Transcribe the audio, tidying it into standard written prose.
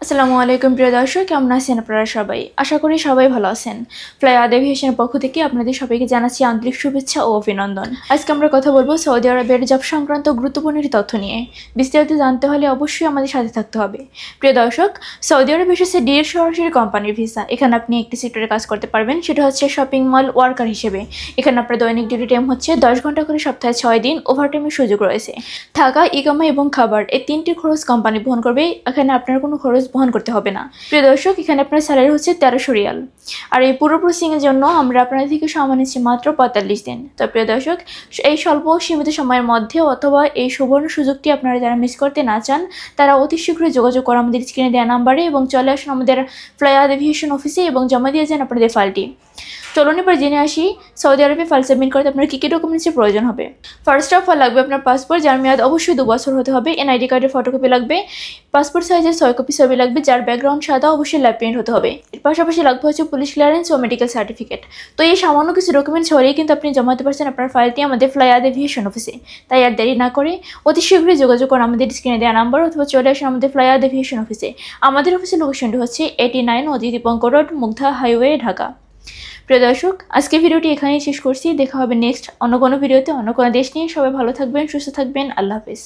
আসসালামু আলাইকুম প্রিয় দর্শক, কেমন আছেন আপনারা সবাই? আশা করি সবাই ভালো আছেন। ফ্লাইয়াদ এভিয়েশনের পক্ষ থেকে আপনাদের সবাইকে জানাচ্ছি আন্তরিক শুভেচ্ছা ও অভিনন্দন। আজকে আমরা কথা বলবো সৌদি আরবের জব সংক্রান্ত গুরুত্বপূর্ণ একটি তথ্য নিয়ে। বিস্তারিত জানতে হলে অবশ্যই আমাদের সাথে থাকতে হবে। প্রিয় দর্শক, সৌদি আরব এসেছে ডিরেক্ট সরাসরি কোম্পানির ভিসা। এখানে আপনি একটি সেক্টরে কাজ করতে পারবেন, সেটা হচ্ছে শপিং মল ওয়ার্কার হিসেবে। এখানে আপনার দৈনিক ডিউটি টাইম হচ্ছে 10 ঘন্টা করে, সপ্তাহে 6 দিন ওভারটাইমের সুযোগ রয়েছে। থাকা, ইকামা এবং খাবার এই তিনটি খরচ কোম্পানি বহন করবে। এখানে আপনার কোনো খরচ বহন করতে হবে না। প্রিয় দর্শক, এখানে আপনার স্যালারি হচ্ছে 1300 রিয়াল। আর এই পুরো প্রসেসিংয়ের জন্য আমরা আপনাদের থেকে সময় নিচ্ছি মাত্র 45 দিন। তো প্রিয় দর্শক, এই স্বল্প সীমিত সময়ের মধ্যে অথবা এই সুবর্ণ সুযোগটি আপনারা যারা মিস করতে না চান, তারা অতি শীঘ্রই যোগাযোগ করুন আমাদের স্ক্রিনে দেওয়া নাম্বারে এবং চলে আসুন আমাদের ফ্লাইয়াদ এভিয়েশন অফিসে এবং জমা দিয়ে যান আপনাদের ফাইলটি। চলুন এবার জেনে আসি সৌদি আরবে ফাইল সাবমিট করতে আপনার কী কী ডকুমেন্টসের প্রয়োজন হবে। ফার্স্ট অফ অল লাগবে আপনার পাসপোর্ট, যার মেয়াদ অবশ্যই 2 বছর হতে হবে। এনআইডি কার্ডের ফটোকপি লাগবে। পাসপোর্ট সাইজের 6 কপি ছবি লাগবে, যার ব্যাকগ্রাউন্ড সাদা, অবশ্যই ল্যাব প্রিন্ট হতে হবে। এর পাশাপাশি লাগবে হচ্ছে পুলিশ ক্লিয়ারেন্স ও মেডিকেল সার্টিফিকেট। তো এই সামান্য কিছু ডকুমেন্টস হলেই কিন্তু আপনি জমাতে পারছেন আপনার ফাইলটি আমাদের ফ্লাইয়াদ এভিয়েশন অফিসে। তাই আর দেরি না করে অতি শীঘ্রই যোগাযোগ করুন আমাদের স্ক্রিনে দেওয়া নাম্বার অথবা চলে আসুন আমাদের ফ্লাইয়াদ এভিয়েশন অফিসে। আমাদের অফিসের লোকেশনটি হচ্ছে 89 অজিত দীপঙ্ক রোড, মুগ্ধা হাইওয়ে, ঢাকা। প্রিয় দর্শক, আজকে ভিডিওটি এখানেই শেষ করছি। দেখা হবে নেক্সট অন্য কোনো ভিডিওতে, অন্য কোনো দেশ নিয়ে। সবাই ভালো থাকবেন, সুস্থ থাকবেন। আল্লাহ হাফেজ।